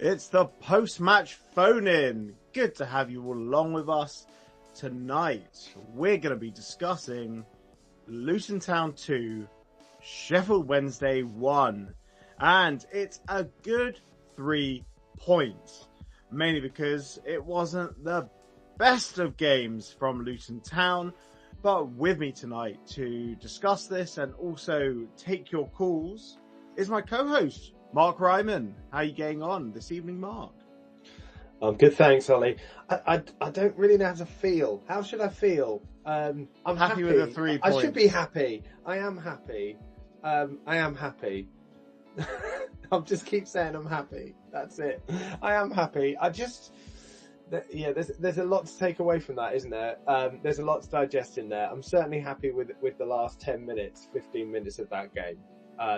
It's the post-match phone-in. Good to have you all along with us. Tonight, we're going to be discussing Luton Town 2, Sheffield Wednesday 1. And it's a good 3 points. Mainly because it wasn't the best of games from Luton Town. But with me tonight to discuss this and also take your calls is my co-host, Mark Ryman. How are you getting on this evening, Mark? I'm good, thanks, Ollie. I don't really know how to feel. How should I feel? I'm happy with the 3 points. I should be happy. I am happy. I'll just keep saying I'm happy. That's it. I am happy. There's a lot to take away from that, isn't there? There's a lot to digest in there. I'm certainly happy with the last 10 minutes, 15 minutes of that game.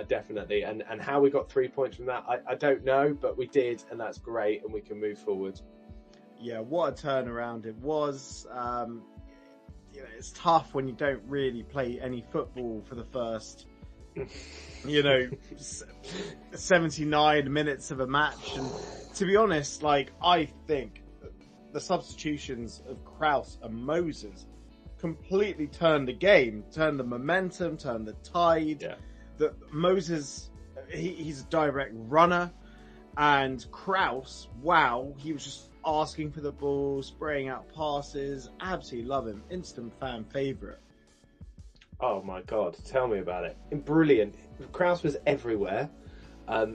Definitely. And how we got 3 points from that, I don't know, but we did, and that's great, and we can move forward. Yeah, what a turnaround it was. It's tough when you don't really play any football for the first, 79 minutes of a match. And to be honest, I think the substitutions of Kraus and Moses completely turned the game, turned the momentum, turned the tide. Yeah. That Moses, he's a direct runner, and Kraus, wow, he was just asking for the ball, spraying out passes. Absolutely love him. Instant fan favourite. Oh my God, tell me about it. Brilliant. Kraus was everywhere.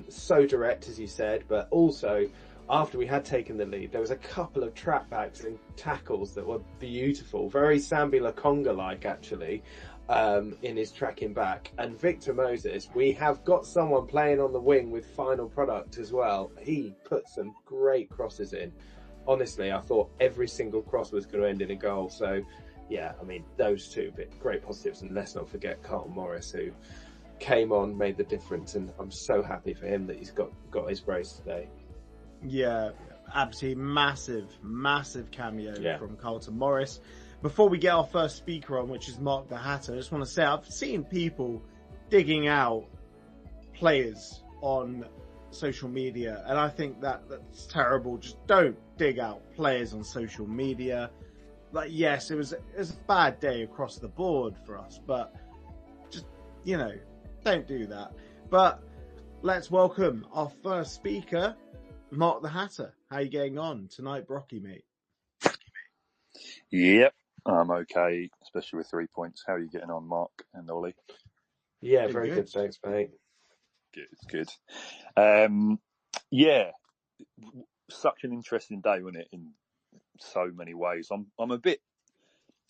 So direct, as you said, but also after we had taken the lead, there was a couple of trapbacks and tackles that were beautiful. Very Sambi Lakonga-like, actually. In his tracking back. And Victor Moses, we have got someone playing on the wing with final product as well. He put some great crosses in. Honestly, I thought every single cross was going to end in a goal. So, yeah, I mean, those two great positives. And let's not forget Carlton Morris, who came on, made the difference. And I'm so happy for him that he's got his brace today. Yeah, absolutely massive cameo from Carlton Morris. Before we get our first speaker on, which is Mark the Hatter, I just want to say I've seen people digging out players on social media, and I think that's terrible. Just don't dig out players on social media. Yes, it was a bad day across the board for us, but just, don't do that. But let's welcome our first speaker, Mark the Hatter. How are you getting on tonight, Brocky, mate? Yep. I'm okay, especially with 3 points. How are you getting on, Mark and Ollie? Yeah, very good. Thanks, mate. Good. Such an interesting day, wasn't it? In so many ways. I'm a bit.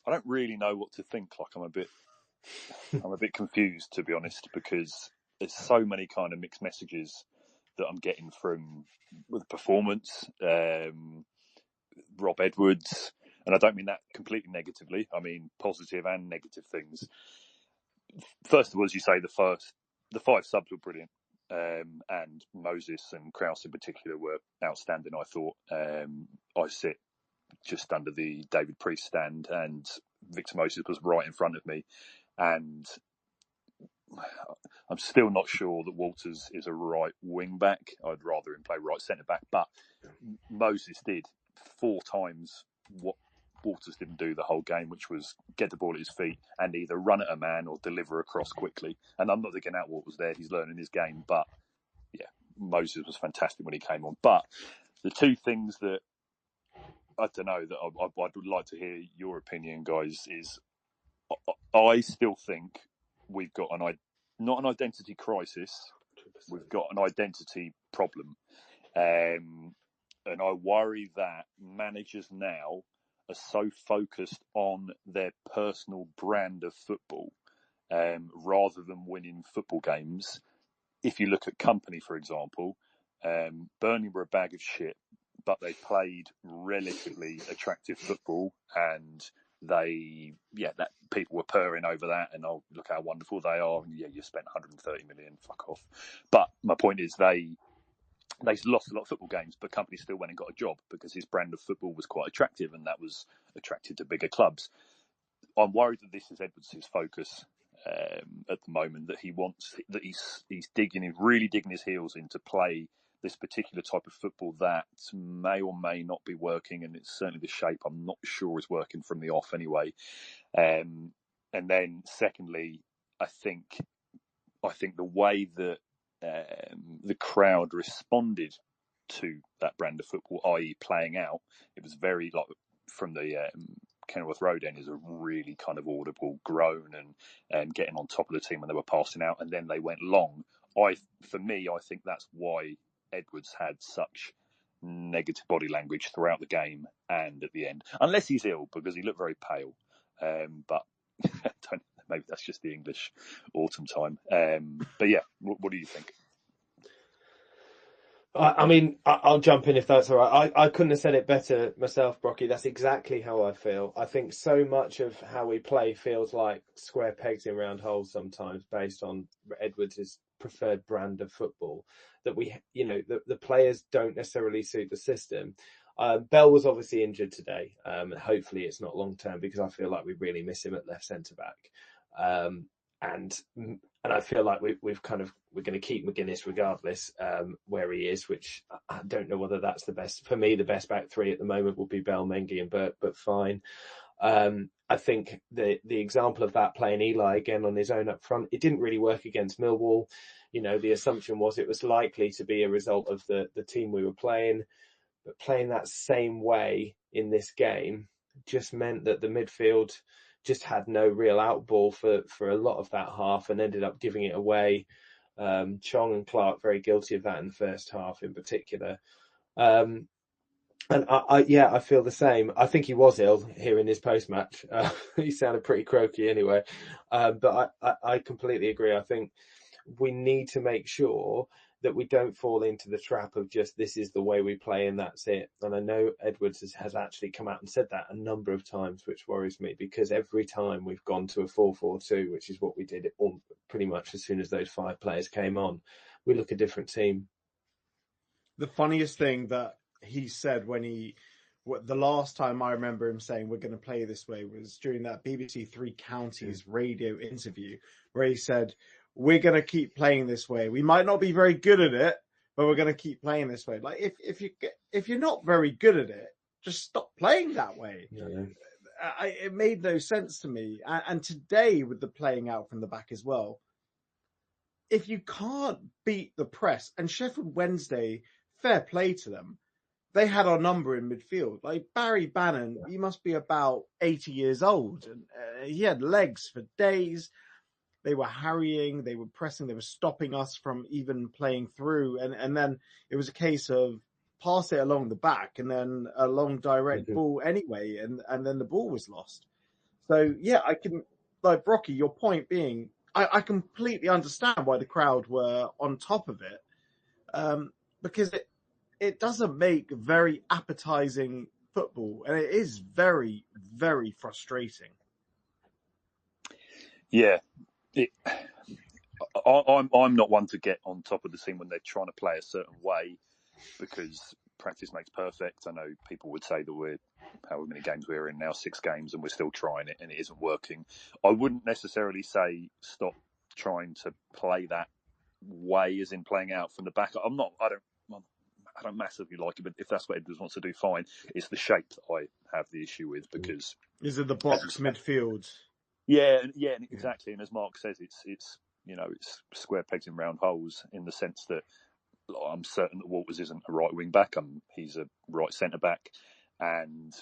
I don't really know what to think. I'm a bit confused, to be honest, because there's so many kind of mixed messages that I'm getting from the performance. Rob Edwards. And I don't mean that completely negatively. I mean positive and negative things. First of all, as you say, the 5 subs were brilliant. And Moses and Kraus in particular were outstanding, I thought. I sit just under the David Priest stand, and Victor Moses was right in front of me. And I'm still not sure that Walters is a right wing back. I'd rather him play right centre back. But Moses did 4 times what Walters didn't do the whole game, which was get the ball at his feet and either run at a man or deliver across quickly. And I'm not digging out what was there. He's learning his game. But yeah, Moses was fantastic when he came on. But the 2 things that I don't know that I would like to hear your opinion, guys, is I still think we've got not an identity crisis. 100%. We've got an identity problem. And I worry that managers now are so focused on their personal brand of football rather than winning football games. If you look at Company, for example, Burnley were a bag of shit, but they played relatively attractive football, and that people were purring over that, and oh, look how wonderful they are, and you spent 130 million, fuck off. But my point is they lost a lot of football games, but Company still went and got a job because his brand of football was quite attractive, and that was attracted to bigger clubs. I'm worried that this is Edwards' focus at the moment, that he's really digging his heels in to play this particular type of football that may or may not be working, and it's certainly the shape I'm not sure is working from the off anyway. And then secondly, I think the way that the crowd responded to that brand of football, i.e. playing out, it was very like from the Kenilworth Road end is a really kind of audible groan and getting on top of the team when they were passing out, and then they went long. For me, I think that's why Edwards had such negative body language throughout the game and at the end, unless he's ill, because he looked very pale. But maybe that's just the English autumn time. But yeah, what do you think? I mean, I'll jump in if that's all right. I couldn't have said it better myself, Brocky. That's exactly how I feel. I think so much of how we play feels like square pegs in round holes sometimes, based on Edwards' preferred brand of football, that the players don't necessarily suit the system. Bell was obviously injured today. Hopefully it's not long term, because I feel like we really miss him at left centre back. And I feel like we're going to keep McGuinness regardless where he is, which I don't know whether that's the best. For me, the best back three at the moment would be Bell, Mengi and Burt, but fine. I think the example of that, playing Eli again on his own up front, it didn't really work against Millwall. The assumption was it was likely to be a result of the team we were playing, but playing that same way in this game just meant that the midfield just had no real outball for a lot of that half and ended up giving it away. Chong and Clark very guilty of that in the first half in particular. And I feel the same. I think he was ill here in his post-match. He sounded pretty croaky anyway. But I completely agree. I think we need to make sure that we don't fall into the trap of just this is the way we play and that's it. And I know Edwards has actually come out and said that a number of times, which worries me, because every time we've gone to a 4-4-2, which is what we did all pretty much as soon as those 5 players came on, we look a different team. The funniest thing that he said the last time I remember him saying we're going to play this way was during that BBC Three Counties radio interview, where he said, we're going to keep playing this way. We might not be very good at it, but we're going to keep playing this way. Like if you're not very good at it, just stop playing that way. Yeah. It made no sense to me. And today with the playing out from the back as well, if you can't beat the press, and Sheffield Wednesday, fair play to them, they had our number in midfield. Like Barry Bannon, he must be about 80 years old, and he had legs for days. They were harrying, they were pressing, they were stopping us from even playing through. And then it was a case of pass it along the back and then a long direct ball anyway. And then the ball was lost. So yeah, I can, like Brocky, your point being, I completely understand why the crowd were on top of it. Because it doesn't make very appetizing football, and it is very, very frustrating. Yeah. I'm not one to get on top of the team when they're trying to play a certain way, because practice makes perfect. I know people would say that we're however many games we're in now, 6 games, and we're still trying it and it isn't working. I wouldn't necessarily say stop trying to play that way, as in playing out from the back. I don't massively like it, but if that's what Edwards wants to do, fine. It's the shape that I have the issue with, because is it the box midfield? Yeah, exactly. And as Mark says, it's square pegs in round holes, in the sense that I'm certain that Walters isn't a right wing back. He's a right centre back, and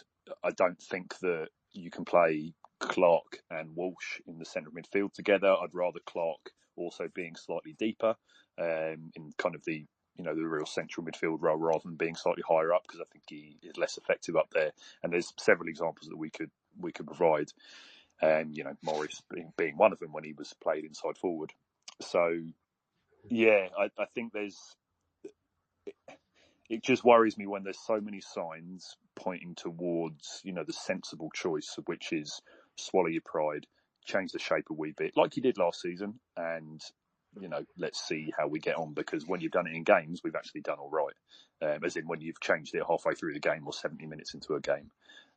I don't think that you can play Clark and Walsh in the centre of midfield together. I'd rather Clark also being slightly deeper in kind of the real central midfield role, rather than being slightly higher up, because I think he is less effective up there. And there's several examples that we could provide. Morris being one of them when he was played inside forward. So, yeah, I think it just worries me when there's so many signs pointing towards, the sensible choice, which is swallow your pride, change the shape a wee bit, like you did last season, and, let's see how we get on, because when you've done it in games, we've actually done all right. As in when you've changed it halfway through the game or 70 minutes into a game.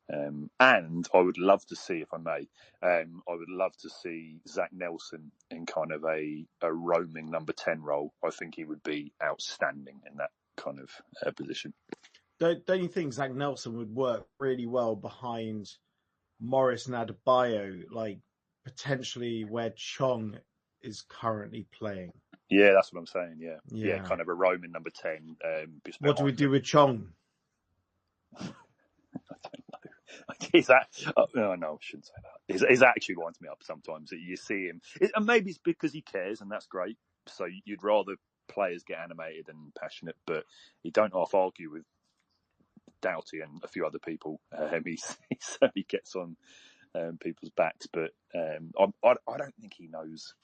And I would love to see, if I may, I would love to see Zach Nelson in kind of a roaming number 10 role. I think he would be outstanding in that kind of position. Don't you think Zach Nelson would work really well behind Morris and Adebayo, like potentially where Chong is currently playing? Yeah, that's what I'm saying. Yeah, kind of a Roman number 10. What do we do with Chong? I don't know. Is that? No, I shouldn't say that. His actually winds me up sometimes. That you see him, and maybe it's because he cares, and that's great. So you'd rather players get animated and passionate, but you don't half argue with Doughty and a few other people. He certainly gets on people's backs, but I don't think he knows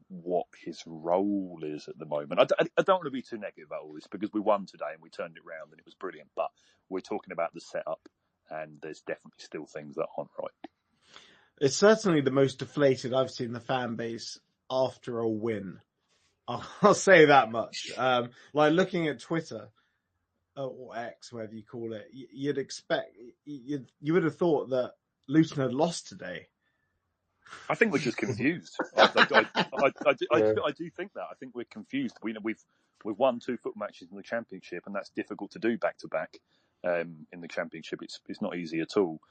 what his role is at the moment. I don't want to be too negative about all this because we won today and we turned it around and it was brilliant, but we're talking about the setup and there's definitely still things that aren't right. It's certainly the most deflated I've seen the fan base after a win. I'll say that much. Like looking at Twitter or X, whatever you call it, you'd expect, you would have thought that Luton had lost today. I think we're just confused. I do think that. I think we're confused. We've won 2 football matches in the Championship, and that's difficult to do back to back. In the Championship, it's not easy at all.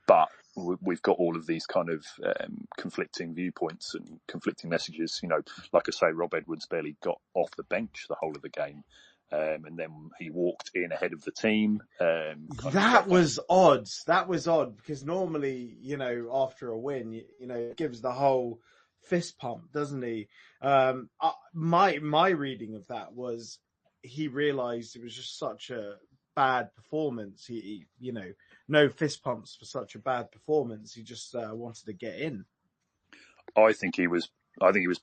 But we've got all of these kind of conflicting viewpoints and conflicting messages. You know, like I say, Rob Edwards barely got off the bench the whole of the game. And then he walked in ahead of the team. That was odd. That was odd because normally, you know, after a win, you know, it gives the whole fist pump, doesn't he? My reading of that was he realised it was just such a bad performance. He you know, no fist pumps for such a bad performance. He just wanted to get in. I think he was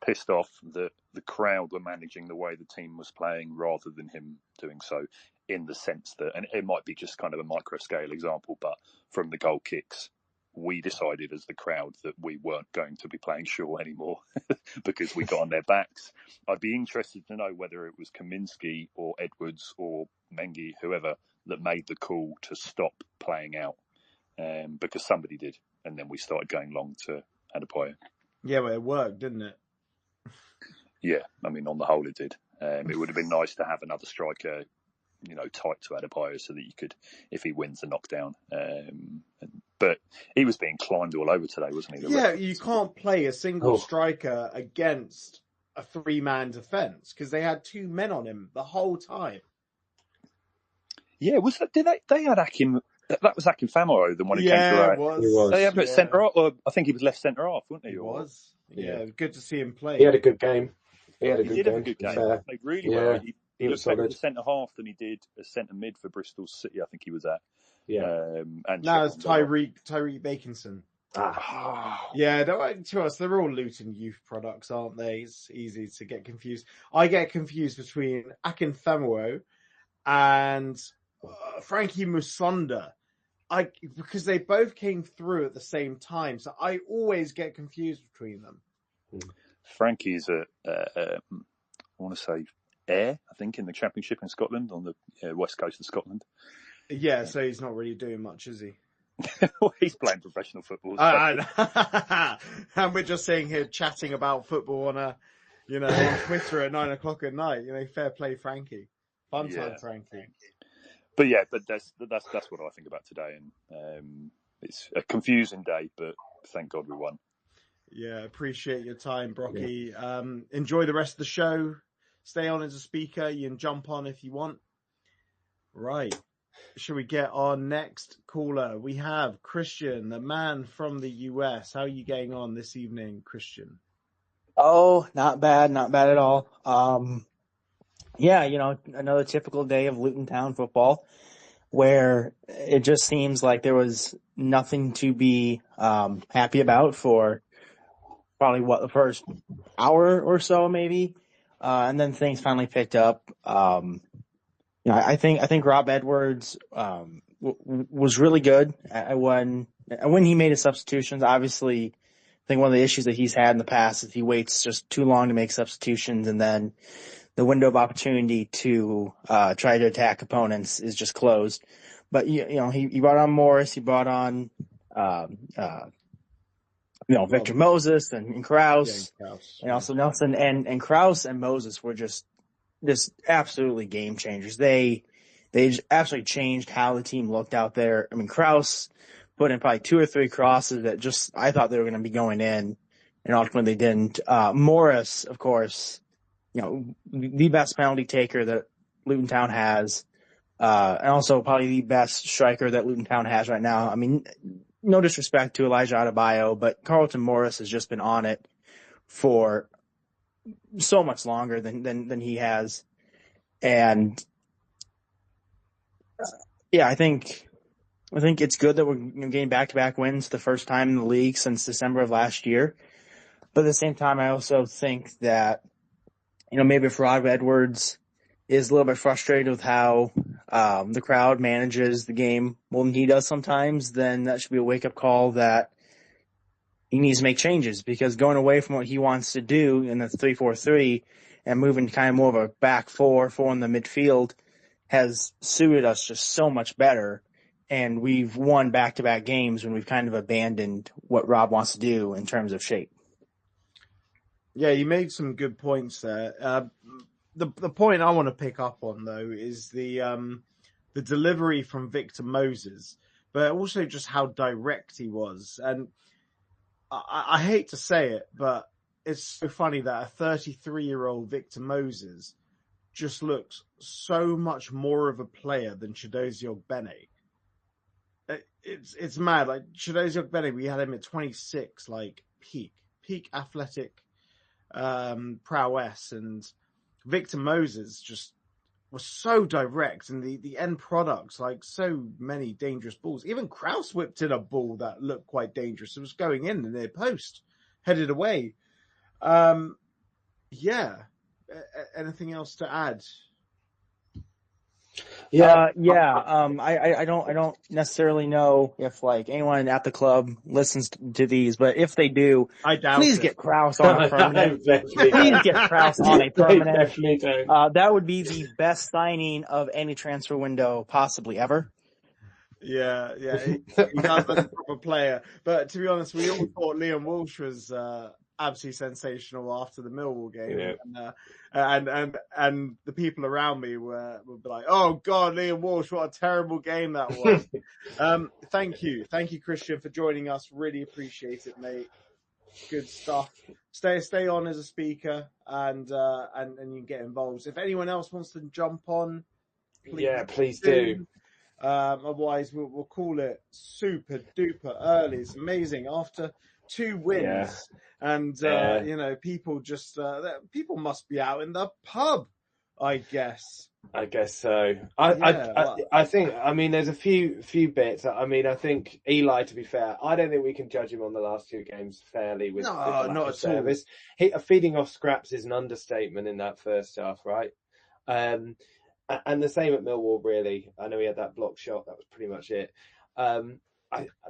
pissed off that the crowd were managing the way the team was playing rather than him doing so, in the sense that, and it might be just kind of a micro scale example, but from the goal kicks, we decided as the crowd that we weren't going to be playing Shaw anymore because we got on their backs. I'd be interested to know whether it was Kaminsky or Edwards or Mengi, whoever, that made the call to stop playing out, because somebody did, and then we started going long to Adebayo. Yeah, well, it worked, didn't it? Yeah, I mean, on the whole, it did. It would have been nice to have another striker, you know, tight to Adebayo so that you could, if he wins the knockdown. But he was being climbed all over today, wasn't he? Yeah, you can't play a single striker against a 3-man defence because they had 2 men on him the whole time. Yeah, was that? They had Akin. That was Akin Famaro, the one who came through. Yeah, it was. They had him at centre half, or I think he was left centre half, wasn't he? He was. Yeah, good to see him play. He had a good game. He did have a good game. He played really well. He looked better as centre half than he did as centre mid for Bristol City. I think he was at. Yeah. And now it's Tyreek Bakinson. Yeah, to us, they're all Luton youth products, aren't they? It's easy to get confused. I get confused between Akin Famaro and Frankie Musonda. Because they both came through at the same time, so I always get confused between them. Frankie's I want to say Ayr, I think, in the Championship in Scotland, on the west coast of Scotland. Yeah, so he's not really doing much, is he? Well, he's playing professional football. And we're just sitting here chatting about football on on Twitter at 9:00 at night. You know, fair play, Frankie. Fun time, Frankie. But yeah, that's what I think about today, and it's a confusing day, but thank God we won. Yeah, appreciate your time, Brocky. Yeah. Enjoy the rest of the show. Stay on as a speaker. You can jump on if you want. Right. Should we get our next caller? We have Christian, the man from the US. How are you getting on this evening, Christian? Oh, not bad at all. Yeah, another typical day of Luton Town football where it just seems like there was nothing to be happy about for probably the first hour or so maybe. And then things finally picked up. I think Rob Edwards was really good when he made his substitutions. Obviously, I think one of the issues that he's had in the past is he waits just too long to make substitutions, and then the window of opportunity to try to attack opponents is just closed. But he brought on Morris, he brought on Victor Moses and Kraus, and also Nelson, and Kraus and Moses were just just absolutely game changers. They absolutely changed how the team looked out there. I mean, Kraus put in probably 2 or 3 crosses that just I thought they were going to be going in, and ultimately they didn't. Morris, of course, the best penalty taker that Luton Town has, and also probably the best striker that Luton Town has right now. I mean, no disrespect to Elijah Adebayo, but Carlton Morris has just been on it for so much longer than he has. And I think it's good that we're getting back-to-back wins the first time in the league since December of last year. But at the same time, I also think that, maybe if Rob Edwards is a little bit frustrated with how the crowd manages the game more than he does sometimes, then that should be a wake-up call that he needs to make changes, because going away from what he wants to do in the 3-4-3 and moving to kind of more of a back four in the midfield has suited us just so much better. And we've won back-to-back games when we've kind of abandoned what Rob wants to do in terms of shape. Yeah, you made some good points there. The point I want to pick up on, though, is the delivery from Victor Moses, but also just how direct he was. And I hate to say it, but it's so funny that a 33-year-old Victor Moses just looks so much more of a player than Chiedozie Ogbene. It's mad. Like Chiedozie Ogbene, we had him at 26, like peak athletic prowess, and Victor Moses just was so direct, and the end products, like so many dangerous balls. Even Kraus whipped in a ball that looked quite dangerous. It was going in the near post, headed away. Anything else to add? I don't necessarily know if like anyone at the club listens to these, but if they do, I doubt please it. get Kraus on a permanent. Please get Kraus on a permanent. Definitely don't. That would be the best signing of any transfer window possibly ever. Yeah, he does look a proper player. But to be honest, we all thought Liam Walsh was absolutely sensational after the Millwall game, and the people around me would be like, "Oh God, Liam Walsh, what a terrible game that was." Thank you, Christian, for joining us. Really appreciate it, mate. Good stuff. Stay on as a speaker, and you can get involved. If anyone else wants to jump on, please do. Otherwise, we'll call it super duper early. It's amazing after 2 wins, and people just people must be out in the pub. I guess so. I think. I mean, there's a few bits. I mean, I think Eli. To be fair, I don't think we can judge him on the last 2 games fairly with the lack of service. Feeding off scraps is an understatement in that first half, right? And the same at Millwall, really. I know he had that block shot. That was pretty much it.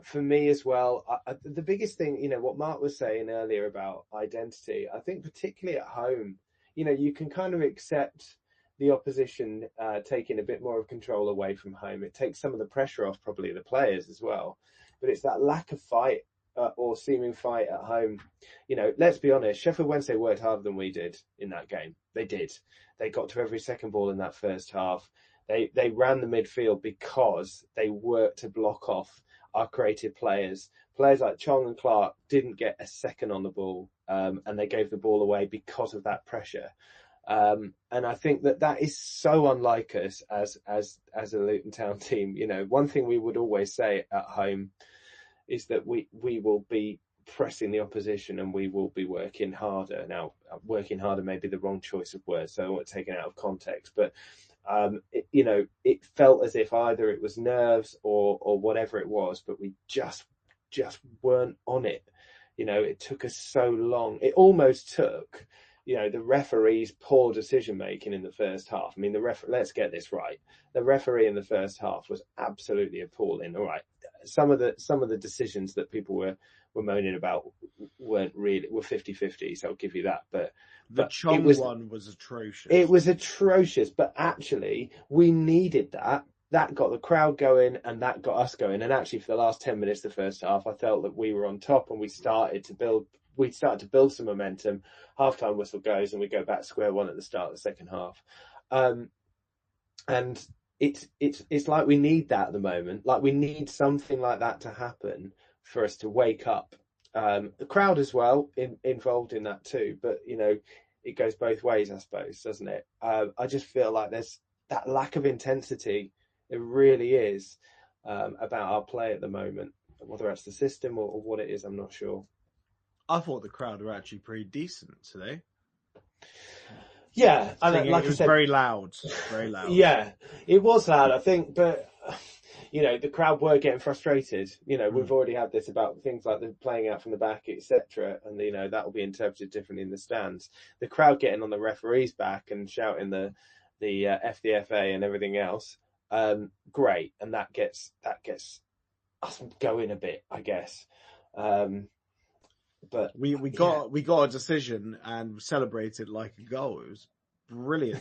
For me as well, the biggest thing, what Mark was saying earlier about identity, I think particularly at home, you can kind of accept the opposition taking a bit more of control away from home. It takes some of the pressure off probably the players as well. But it's that lack of fight or seeming fight at home. Let's be honest, Sheffield Wednesday worked harder than we did in that game. They did. They got to every second ball in that first half. They ran the midfield because they worked to block off our creative players. Players like Chong and Clark didn't get a second on the ball, and they gave the ball away because of that pressure. And I think that is so unlike us as a Luton Town team. One thing we would always say at home is that we will be pressing the opposition and we will be working harder. Now, working harder may be the wrong choice of words, so I won't take it out of context. But it felt as if either it was nerves or whatever it was, but we just weren't on it. It took us so long. It almost took, the referee's poor decision making in the first half. I mean, let's get this right. The referee in the first half was absolutely appalling. All right, some of the decisions that people were moaning about were 50-50, so I'll give you that. But the Chong one was atrocious. It was atrocious, but actually we needed that. That got the crowd going and that got us going. And actually for the last 10 minutes of the first half, I felt that we were on top and we started to build some momentum. Half-time whistle goes and we go back square one at the start of the second half. And it's like we need that at the moment. Like we need something like that to happen for us to wake up. The crowd as well involved in that too, but it goes both ways, I suppose, doesn't it? I just feel like there's that lack of intensity. It really is about our play at the moment. Whether that's the system or what it is, I'm not sure. I thought the crowd were actually pretty decent today. Yeah, and like I said, very loud, very loud. Yeah, it was loud, I think, but the crowd were getting frustrated. We've already had this about things like the playing out from the back, etc., and that will be interpreted differently in the stands. The crowd getting on the referee's back and shouting the FDFA and everything else, great, and that gets us going a bit, I guess. But we got a decision and celebrated like a goal. It was brilliant.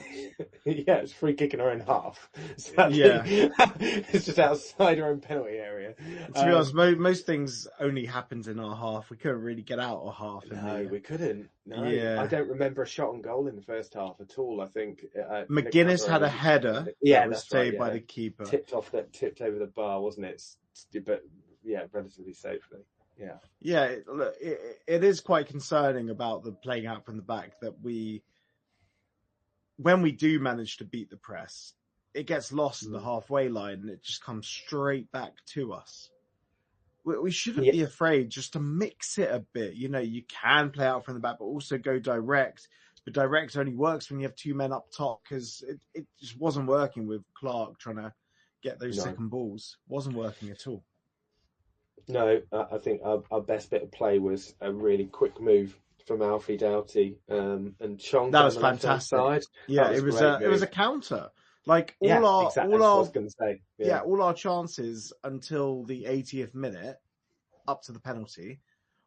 Yeah, it's free kick in our own half. It's just outside our own penalty area. To be honest, most things only happened in our half. We couldn't really get out of half. We couldn't. No, yeah. I don't remember a shot on goal in the first half at all. I think McGuinness had a header. That was saved by the keeper. Tipped over the bar, wasn't it? But yeah, relatively safely. Yeah. Yeah, look, it is quite concerning about the playing out from the back that when we do manage to beat the press, it gets lost in the halfway line and it just comes straight back to us. We shouldn't be afraid just to mix it a bit. You can play out from the back, but also go direct. But direct only works when you have two men up top because it just wasn't working with Clark trying to get those second balls. Wasn't working at all. No, I think our best bit of play was a really quick move from Alfie Doughty and Chong. That was fantastic. Side. Yeah, it was a counter. Like all our chances until the 80th minute, up to the penalty,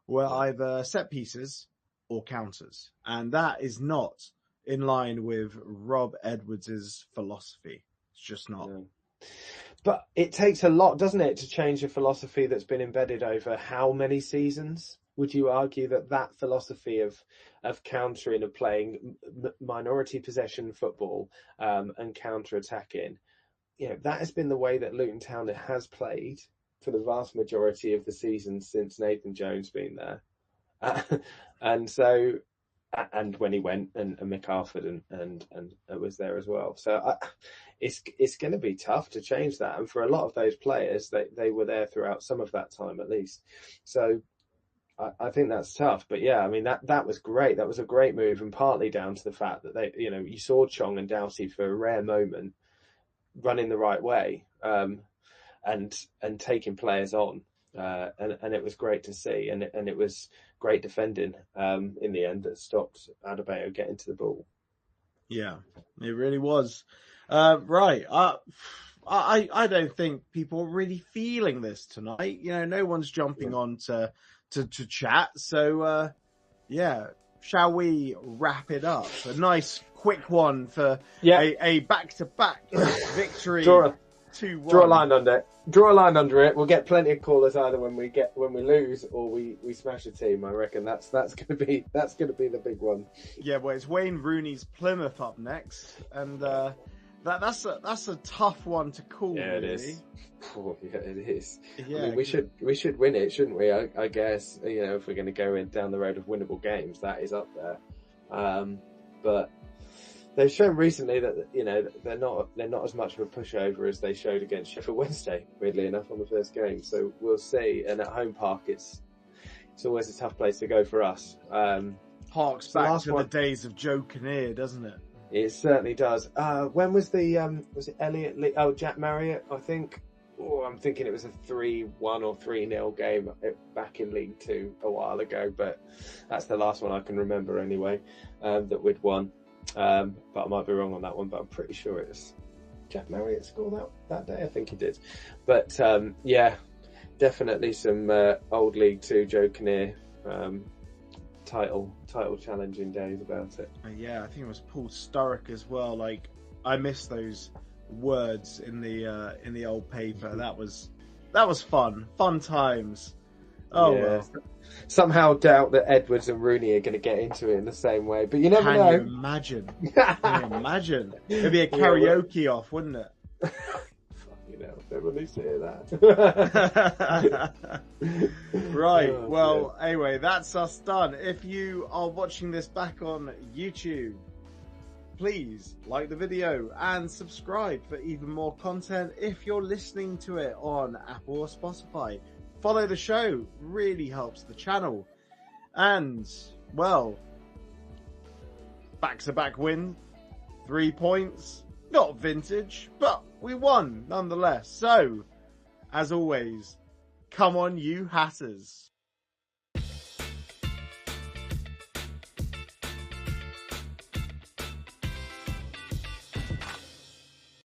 were either set pieces or counters, and that is not in line with Rob Edwards' philosophy. It's just not. No. But it takes a lot, doesn't it, to change a philosophy that's been embedded over how many seasons? Would you argue that philosophy of countering, of playing minority possession football and counter-attacking, that has been the way that Luton Town has played for the vast majority of the season since Nathan Jones been there. And when he went, and Mick Harford and was there as well. So it's going to be tough to change that. And for a lot of those players, they were there throughout some of that time at least. So I think that's tough. But yeah, I mean, that was great. That was a great move, and partly down to the fact that you saw Chong and Doughty for a rare moment running the right way and taking players on. And it was great to see, and it was great defending in the end that stopped Adebayo getting to the ball. Yeah, it really was. Right, I don't think people are really feeling this tonight. No one's jumping on to chat. So shall we wrap it up? A nice quick one for a back-to-back victory. 2-1. Draw a line under it. Draw a line under it. We'll get plenty of callers either when we lose or we smash a team. I reckon that's gonna be the big one. Yeah, well, it's Wayne Rooney's Plymouth up next, and that's a tough one to call. Yeah, it really. is. Oh, yeah, it is. Yeah, I mean, we should win it, shouldn't we? I guess if we're going to go down the road of winnable games, that is up there. But they've shown recently that they're not as much of a pushover as they showed against Sheffield Wednesday, weirdly enough, on the first game. So we'll see. And at home park, it's always a tough place to go for us. Harks back to the days of Joe Kinnear, doesn't it? It certainly does. When was was it Elliot Lee? Oh, Jack Marriott, I think. Oh, I'm thinking it was a 3-1 or 3-0 game back in League Two a while ago, but that's the last one I can remember anyway, that we'd won. But I might be wrong on that one, but I'm pretty sure it was Jack Marriott scored that day. I think he did. But yeah, definitely some old League Two Joe Kinnear title challenging days about it. Yeah, I think it was Paul Sturrock as well. Like, I miss those words in the old paper. That was fun times. Oh, yeah. well. Somehow doubt that Edwards and Rooney are going to get into it in the same way, but you never know. Can you imagine? Can you imagine? It'd be a karaoke off, wouldn't it? You know, never needs to hear that. Right. Oh, well, anyway, that's us done. If you are watching this back on YouTube, please like the video and subscribe for even more content. If you're listening to it on Apple or Spotify, follow the show. Really helps the channel. And, well, back-to-back win, 3 points. Not vintage, but we won nonetheless. So, as always, come on you Hatters.